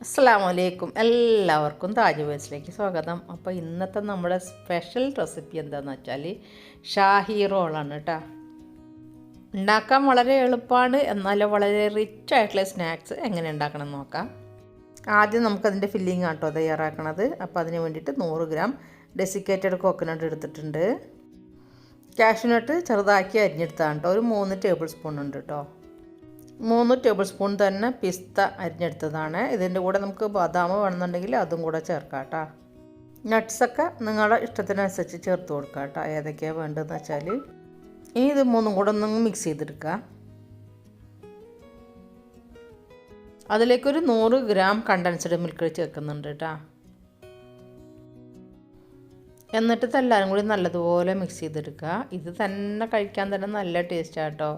അസ്സലാമു അലൈക്കും. എല്ലാവർക്കും താജ് വേഴ്സിലേക്ക് സ്വാഗതം. അപ്പോൾ ഇന്നത്തെ നമ്മുടെ സ്പെഷ്യൽ റെസിപ്പി എന്താണെന്ന് വെച്ചാൽ ഷാഹി റോളാണ് കേട്ടോ. ഉണ്ടാക്കാൻ വളരെ എളുപ്പമാണ്, എന്നാൽ വളരെ റിച്ച് ആയിട്ടുള്ള സ്നാക്സ് എങ്ങനെ ഉണ്ടാക്കണം എന്ന് നോക്കാം. ആദ്യം നമുക്കതിൻ്റെ ഫില്ലിംഗ് ആട്ടോ തയ്യാറാക്കണത്. അപ്പോൾ അതിന് വേണ്ടിയിട്ട് 100 ഗ്രാം ഡെസിക്കേറ്റഡ് കോക്കനട്ട് എടുത്തിട്ടുണ്ട്. കാഷ്യൂനട്ട് ചെറുതാക്കി അരിഞ്ഞെടുത്താണ് കേട്ടോ. ഒരു 3 ടേബിൾ സ്പൂൺ ഉണ്ട് കേട്ടോ. 3 ടേബിൾ സ്പൂൺ തന്നെ പിസ്ത അരിഞ്ഞെടുത്തതാണ്. ഇതിൻ്റെ കൂടെ നമുക്ക് ബദാം വേണമെന്നുണ്ടെങ്കിൽ അതും കൂടെ ചേർക്കാം കേട്ടോ. നട്ട്സൊക്കെ നിങ്ങളുടെ ഇഷ്ടത്തിനനുസരിച്ച് ചേർത്ത് കൊടുക്കുക കേട്ടോ, ഏതൊക്കെയാണ് വേണ്ടതെന്ന് വെച്ചാൽ. ഇനി ഇത് 3 കൂടെ ഒന്ന് മിക്സ് ചെയ്തെടുക്കുക. അതിലേക്കൊരു 100 ഗ്രാം കണ്ടൻസ്ഡ് മിൽക്ക് ചേർക്കുന്നുണ്ട് കേട്ടോ. എന്നിട്ട് ഇതെല്ലാവരും കൂടി നല്ലതുപോലെ മിക്സ് ചെയ്തെടുക്കുക. ഇത് തന്നെ കഴിക്കാൻ തന്നെ നല്ല ടേസ്റ്റാണ് കേട്ടോ.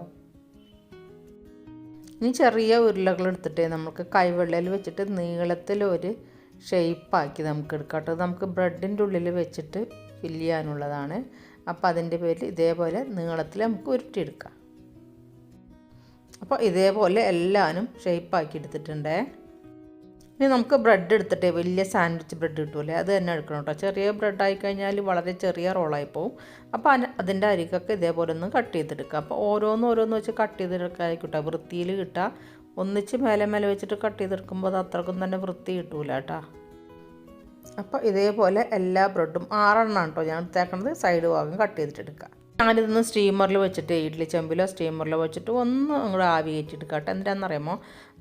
ഇനി ചെറിയ ഉരുളകൾ എടുത്തിട്ട് നമുക്ക് കൈവെള്ളയിൽ വെച്ചിട്ട് നീളത്തിൽ ഒരു ഷേപ്പാക്കി നമുക്ക് എടുക്കാം കേട്ടോ. നമുക്ക് ബ്രെഡിൻ്റെ ഉള്ളിൽ വെച്ചിട്ട് ഫില്ല് ചെയ്യാനുള്ളതാണ്. അപ്പോൾ അതിൻ്റെ പേരിൽ ഇതേപോലെ നീളത്തിൽ നമുക്ക് ഉരുട്ടിയെടുക്കാം. അപ്പോൾ ഇതേപോലെ എല്ലാവരും ഷേപ്പാക്കി എടുത്തിട്ടുണ്ടേ. ഇനി നമുക്ക് ബ്രെഡ് എടുത്തിട്ട് വലിയ സാൻഡ്വിച്ച് ബ്രെഡ് കിട്ടുമല്ലേ, അത് തന്നെ എടുക്കണം കേട്ടോ. ചെറിയ ബ്രെഡായി കഴിഞ്ഞാൽ വളരെ ചെറിയ റോളായി പോവും. അപ്പോൾ അതിൻ്റെ അരികൊക്കെ ഇതേപോലെ ഒന്ന് കട്ട് ചെയ്തെടുക്കുക. അപ്പോൾ ഓരോന്ന് വെച്ച് കട്ട് ചെയ്തെടുക്കാതിരിക്കട്ടെ, വൃത്തിയിൽ കിട്ടുക. ഒന്നിച്ച് മേലെ വെച്ചിട്ട് കട്ട് ചെയ്തെടുക്കുമ്പോൾ അത് അത്രക്കും തന്നെ വൃത്തി കിട്ടൂല കേട്ടോ. അപ്പോൾ ഇതേപോലെ എല്ലാ ബ്രെഡും 6 എണ്ണമാണ് കേട്ടോ ഞാൻ എടുത്തേക്കണത്. സൈഡ് ഭാഗം കട്ട് ചെയ്തിട്ടെടുക്കുക. ഞാനിതൊന്ന് സ്റ്റീമറിൽ വെച്ചിട്ട് ഇഡ്ഡലി ചെമ്പിലോ സ്റ്റീമറിലോ വെച്ചിട്ട് ഒന്ന് അങ്ങോട്ട് ആവി കയറ്റിയെടുക്കുക കേട്ടോ. എന്തിനാണെന്നറിയാമോ,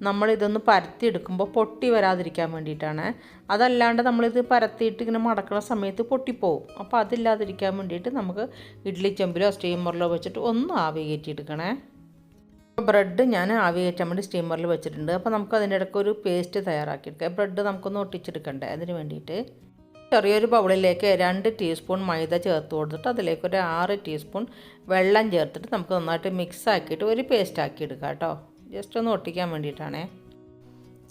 നമ്മളിതൊന്ന് പരത്തി എടുക്കുമ്പോൾ പൊട്ടി വരാതിരിക്കാൻ വേണ്ടിയിട്ടാണ്. അതല്ലാണ്ട് നമ്മളിത് പരത്തിയിട്ട് ഇങ്ങനെ മടക്കുന്ന സമയത്ത് പൊട്ടിപ്പോവും. അപ്പോൾ അതില്ലാതിരിക്കാൻ വേണ്ടിയിട്ട് നമുക്ക് ഇഡ്ഡലി ചെമ്പിലോ സ്റ്റീമറിലോ വെച്ചിട്ട് ഒന്ന് ആവി കയറ്റിയെടുക്കണേ. ബ്രെഡ് ഞാൻ ആവി കയറ്റാൻ വേണ്ടി സ്റ്റീമറിൽ വെച്ചിട്ടുണ്ട്. അപ്പോൾ നമുക്ക് അതിൻ്റെ ഇടയ്ക്ക് ഒരു പേസ്റ്റ് തയ്യാറാക്കിയെടുക്കാം. ബ്രെഡ് നമുക്കൊന്ന് ഒട്ടിച്ചെടുക്കണ്ടേ, അതിന് വേണ്ടിയിട്ട് ചെറിയൊരു ബൗളിലേക്ക് 2 ടീസ്പൂൺ മൈദ ചേർത്ത് കൊടുത്തിട്ട് അതിലേക്ക് ഒരു 6 ടീസ്പൂൺ വെള്ളം ചേർത്തിട്ട് നമുക്ക് നന്നായിട്ട് മിക്സ് ആക്കിയിട്ട് ഒരു പേസ്റ്റ് ആക്കി എടുക്കാം കേട്ടോ. ജസ്റ്റ് ഒന്ന് ഒട്ടിക്കാൻ വേണ്ടിയിട്ടാണേ.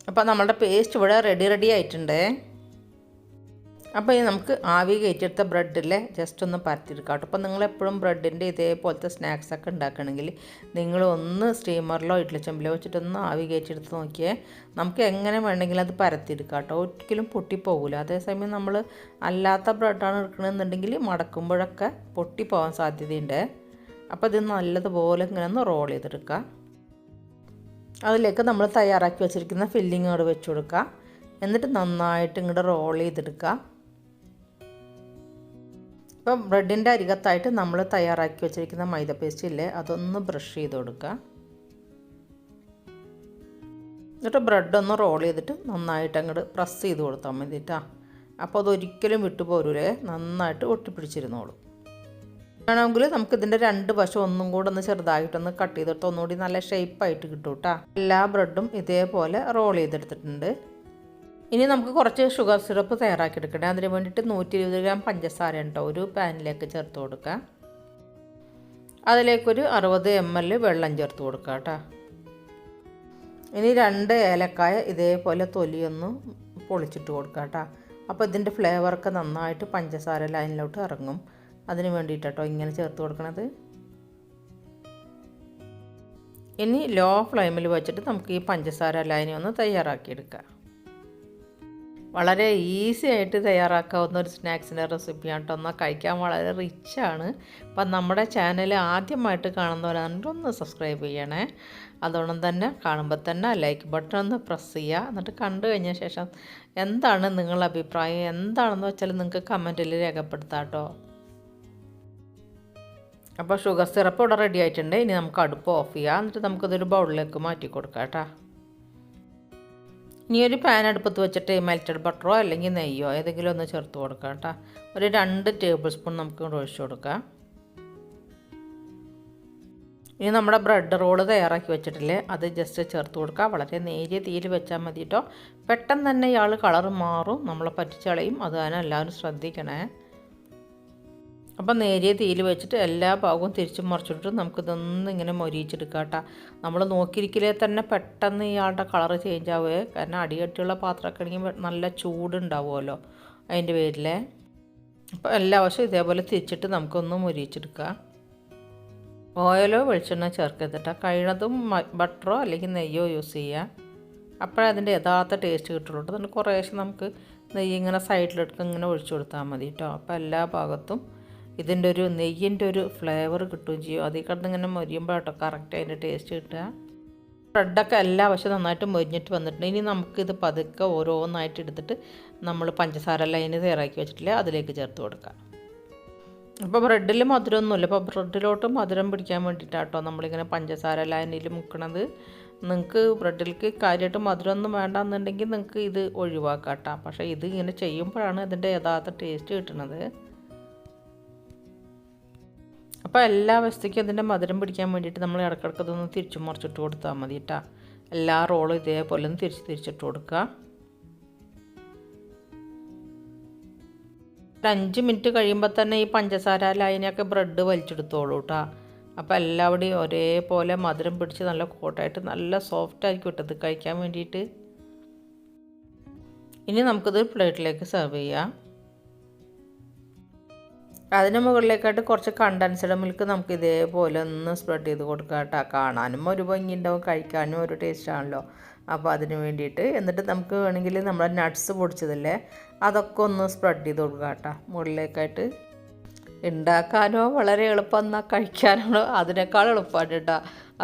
അപ്പോൾ നമ്മളുടെ പേസ്റ്റ് ഇവിടെ റെഡി ആയിട്ടുണ്ട്. അപ്പോൾ ഇനി നമുക്ക് ആവി കയറ്റിയെടുത്ത ബ്രെഡിലെ ജസ്റ്റ് ഒന്ന് പരത്തിയെടുക്കാം കേട്ടോ. അപ്പോൾ നിങ്ങളെപ്പോഴും ബ്രെഡിൻ്റെ ഇതേപോലത്തെ സ്നാക്സൊക്കെ ഉണ്ടാക്കണമെങ്കിൽ നിങ്ങൾ ഒന്ന് സ്റ്റീമറിലോ ഇഡ്ഡലി ചെമ്പിലോ വെച്ചിട്ടൊന്ന് ആവി കയറ്റിയെടുത്ത് നോക്കിയേ. നമുക്ക് എങ്ങനെ വേണമെങ്കിലും അത് പരത്തിയെടുക്കാം കേട്ടോ, ഒരിക്കലും പൊട്ടിപ്പോകില്ല. അതേസമയം നമ്മൾ അല്ലാത്ത ബ്രെഡാണ് എടുക്കണമെന്നുണ്ടെങ്കിൽ മടക്കുമ്പോഴൊക്കെ പൊട്ടിപ്പോകാൻ സാധ്യതയുണ്ട്. അപ്പോൾ ഇത് നല്ലതുപോലെ ഇങ്ങനെ ഒന്ന് റോൾ ചെയ്തെടുക്കുക. അതിലേക്ക് നമ്മൾ തയ്യാറാക്കി വെച്ചിരിക്കുന്ന ഫില്ലിങ് അവിടെ വെച്ച് കൊടുക്കുക. എന്നിട്ട് നന്നായിട്ട് ഇങ്ങോട്ട് റോൾ ചെയ്തെടുക്കുക. ഇപ്പം ബ്രെഡിൻ്റെ അരികത്തായിട്ട് നമ്മൾ തയ്യാറാക്കി വെച്ചിരിക്കുന്ന മൈദ പേസ്റ്റ് ഇല്ലേ, അതൊന്ന് ബ്രഷ് ചെയ്ത് കൊടുക്കുക. എന്നിട്ട് ബ്രെഡൊന്ന് റോൾ ചെയ്തിട്ട് നന്നായിട്ട് അങ്ങോട്ട് പ്രസ് ചെയ്ത് കൊടുത്താൽ മതി കേട്ടോ. അപ്പോൾ അതൊരിക്കലും വിട്ടുപോരൂലേ, നന്നായിട്ട് ഒട്ടിപ്പിടിച്ചിരുന്നോളും. വേണമെങ്കിൽ നമുക്കിതിൻ്റെ 2 വശം ഒന്നും കൂടെ ഒന്ന് ചെറുതായിട്ടൊന്ന് കട്ട് ചെയ്തിട്ട് ഒന്നുകൂടി നല്ല ഷേപ്പായിട്ട് കിട്ടും കേട്ടോ. എല്ലാ ബ്രെഡും ഇതേപോലെ റോൾ ചെയ്തെടുത്തിട്ടുണ്ട്. ഇനി നമുക്ക് കുറച്ച് ഷുഗർ സിറപ്പ് തയ്യാറാക്കിയെടുക്കണേ. അതിന് വേണ്ടിയിട്ട് 120 ഗ്രാം പഞ്ചസാര ഉണ്ടോ ഒരു പാനിലേക്ക് ചേർത്ത് കൊടുക്കുക. അതിലേക്കൊരു 60 ml വെള്ളം ചേർത്ത് കൊടുക്കുക കേട്ടോ. ഇനി 2 ഏലക്കായ ഇതേപോലെ തൊലിയൊന്ന് പൊളിച്ചിട്ട് കൊടുക്കുക കേട്ടോ. അപ്പോൾ ഇതിൻ്റെ ഫ്ലേവറൊക്കെ നന്നായിട്ട് പഞ്ചസാര ലൈനിലോട്ട് ഇറങ്ങും. അതിന് വേണ്ടിയിട്ട് കേട്ടോ ഇങ്ങനെ ചേർത്ത് കൊടുക്കണത്. ഇനി ലോ ഫ്ലെയിമിൽ വെച്ചിട്ട് നമുക്ക് ഈ പഞ്ചസാര ലൈനി ഒന്ന് തയ്യാറാക്കിയെടുക്കാം. വളരെ ഈസി ആയിട്ട് തയ്യാറാക്കാവുന്ന ഒരു സ്നാക്സിൻ്റെ റെസിപ്പിയാണ് കേട്ടോ. എന്നാൽ കഴിക്കാൻ വളരെ റിച്ചാണ്. അപ്പം നമ്മുടെ ചാനൽ ആദ്യമായിട്ട് കാണുന്നവരാണെങ്കിൽ ഒന്ന് സബ്സ്ക്രൈബ് ചെയ്യണേ. അതോടൊപ്പം തന്നെ കാണുമ്പോൾ തന്നെ ലൈക്ക് ബട്ടൺ ഒന്ന് പ്രസ് ചെയ്യുക. എന്നിട്ട് കണ്ടു കഴിഞ്ഞ ശേഷം എന്താണ് നിങ്ങളുടെ അഭിപ്രായം എന്താണെന്ന് വെച്ചാൽ നിങ്ങൾക്ക് കമൻറ്റിൽ രേഖപ്പെടുത്താം കേട്ടോ. അപ്പോൾ ഷുഗർ സിറപ്പ് ഇവിടെ റെഡി ആയിട്ടുണ്ട്. ഇനി നമുക്ക് അടുപ്പ് ഓഫ് ചെയ്യാം. എന്നിട്ട് നമുക്കതൊരു ബൗളിലേക്ക് മാറ്റി കൊടുക്കാം കേട്ടോ. ഇനി ഒരു പാൻ അടുപ്പത്ത് വെച്ചിട്ട് മെൽറ്റഡ് ബട്ടറോ അല്ലെങ്കിൽ നെയ്യോ ഏതെങ്കിലും ഒന്ന് ചേർത്ത് കൊടുക്കാം കേട്ടോ. ഒരു 2 ടേബിൾ സ്പൂൺ നമുക്ക് ഒഴിച്ച് കൊടുക്കാം. ഇനി നമ്മുടെ ബ്രെഡ് റോള് തയ്യാറാക്കി വെച്ചിട്ടില്ലേ, അത് ജസ്റ്റ് ചേർത്ത് കൊടുക്കുക. വളരെ നേരിയ തീയിൽ വെച്ചാൽ മതി കേട്ടോ. പെട്ടെന്ന് തന്നെ ഇയാൾ കളറ് മാറും, നമ്മളെ പറ്റിച്ചളയും. അത് തന്നെ എല്ലാവരും ശ്രദ്ധിക്കണേ. അപ്പം നേരിയ തീയിൽ വെച്ചിട്ട് എല്ലാ ഭാഗവും തിരിച്ച് മറിച്ചിട്ട് നമുക്കിതൊന്നും ഇങ്ങനെ മൊരിയിച്ചെടുക്കാം കേട്ടോ. നമ്മൾ നോക്കിയിരിക്കലേ തന്നെ പെട്ടെന്ന് ഇയാളുടെ കളറ് ചേഞ്ച് ആവുകയെ, കാരണം അടികട്ടിയുള്ള പാത്രമൊക്കെ ആണെങ്കിൽ നല്ല ചൂടുണ്ടാവുമല്ലോ അതിൻ്റെ പേരിൽ. അപ്പോൾ എല്ലാ വശവും ഇതേപോലെ തിരിച്ചിട്ട് നമുക്കൊന്ന് മൊരിയിച്ചെടുക്കാം. ഓയിലോ വെളിച്ചെണ്ണ ചേർക്കരുത്. കഴിയുന്നതും ബട്ടറോ അല്ലെങ്കിൽ നെയ്യോ യൂസ് ചെയ്യുക. അപ്പോഴേ അതിൻ്റെ യഥാർത്ഥ ടേസ്റ്റ് കിട്ടുള്ളൂ. അതുകൊണ്ട് കുറേശ്ശെ നമുക്ക് നെയ്യ് ഇങ്ങനെ സൈഡിലെടുത്ത് ഇങ്ങനെ ഒഴിച്ചു കൊടുത്താൽ മതി കേട്ടോ. അപ്പോൾ എല്ലാ ഭാഗത്തും ഇതിൻ്റെ ഒരു നെയ്യിൻ്റെ ഒരു ഫ്ലേവർ കിട്ടുകയും ചെയ്യും. അതിൽ കിടന്ന് ഇങ്ങനെ മൊരിയുമ്പോൾ കേട്ടോ കറക്റ്റ് അതിൻ്റെ ടേസ്റ്റ് കിട്ടുക. ബ്രെഡൊക്കെ എല്ലാ വശവും നന്നായിട്ട് മൊരിഞ്ഞിട്ട് വന്നിട്ടുണ്ട്. ഇനി നമുക്കിത് പതുക്കെ ഓരോന്നായിട്ട് എടുത്തിട്ട് നമ്മൾ പഞ്ചസാര ലൈന് തയ്യാറാക്കി വെച്ചിട്ടില്ലേ അതിലേക്ക് ചേർത്ത് കൊടുക്കാം. അപ്പോൾ ബ്രെഡിൽ മധുരമൊന്നുമില്ല. അപ്പോൾ ബ്രെഡിലോട്ട് മധുരം പിടിക്കാൻ വേണ്ടിയിട്ടാട്ടോ നമ്മളിങ്ങനെ പഞ്ചസാര ലൈനിൽ മുക്കണത്. നിങ്ങൾക്ക് ബ്രെഡിലേക്ക് കാര്യമായിട്ട് മധുരമൊന്നും വേണ്ടെന്നുണ്ടെങ്കിൽ നിങ്ങൾക്ക് ഇത് ഒഴിവാക്കാം കേട്ടോ. പക്ഷേ ഇത് ഇങ്ങനെ ചെയ്യുമ്പോഴാണ് അതിൻ്റെ യഥാർത്ഥ ടേസ്റ്റ് കിട്ടുന്നത്. അപ്പോൾ എല്ലാ വശത്തേക്കും അതിൻ്റെ മധുരം പിടിക്കാൻ വേണ്ടിയിട്ട് നമ്മൾ ഇടയ്ക്കിടയ്ക്ക് ഇതൊന്ന് തിരിച്ചു മറിച്ചിട്ട് കൊടുത്താൽ മതി കേട്ടോ. എല്ലാ റോളും ഇതേപോലെ ഒന്ന് തിരിച്ചിട്ട് കൊടുക്കുക. 5 മിനിറ്റ് കഴിയുമ്പോൾ തന്നെ ഈ പഞ്ചസാര ലൈനൊക്കെ ബ്രെഡ് വലിച്ചെടുത്തോളൂ കേട്ടോ. അപ്പോൾ എല്ലാവിടെയും ഒരേപോലെ മധുരം പിടിച്ച് നല്ല കോട്ടായിട്ട് നല്ല സോഫ്റ്റ് ആയിരിക്കും ഇട്ടത് കഴിക്കാൻ വേണ്ടിയിട്ട്. ഇനി നമുക്കിത് പ്ലേറ്റിലേക്ക് സെർവ് ചെയ്യാം. അതിന് മുകളിലേക്കായിട്ട് കുറച്ച് കണ്ടൻസ്ഡ് മിൽക്ക് നമുക്ക് ഇതേപോലെ ഒന്ന് സ്പ്രെഡ് ചെയ്ത് കൊടുക്കാം കേട്ടോ. കാണാനും ഒരു ഭംഗി ഉണ്ടാവും, കഴിക്കാനും ഒരു ടേസ്റ്റ് ആണല്ലോ. അപ്പോൾ അതിന് വേണ്ടിയിട്ട് എന്നിട്ട് നമുക്ക് വേണമെങ്കിൽ നമ്മുടെ നട്ട്സ് പൊടിച്ചതല്ലേ അതൊക്കെ ഒന്ന് സ്പ്രെഡ് ചെയ്ത് കൊടുക്കുക കേട്ടോ മുകളിലേക്കായിട്ട്. ഉണ്ടാക്കാനോ വളരെ എളുപ്പം, എന്നാൽ കഴിക്കാനോ അതിനേക്കാൾ എളുപ്പമാണ് കേട്ടോ.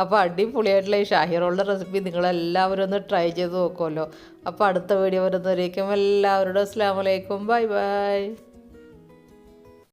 അപ്പോൾ അടിപൊളിയായിട്ടുള്ള ഈ ഷാഹി റോളിൻ്റെ റെസിപ്പി നിങ്ങളെല്ലാവരും ഒന്ന് ട്രൈ ചെയ്ത് നോക്കുമല്ലോ. അപ്പോൾ അടുത്ത വീഡിയോ വരുന്നവരേക്കും എല്ലാവരോടും അസ്സലാമു അലൈക്കും, ബൈ ബൈ.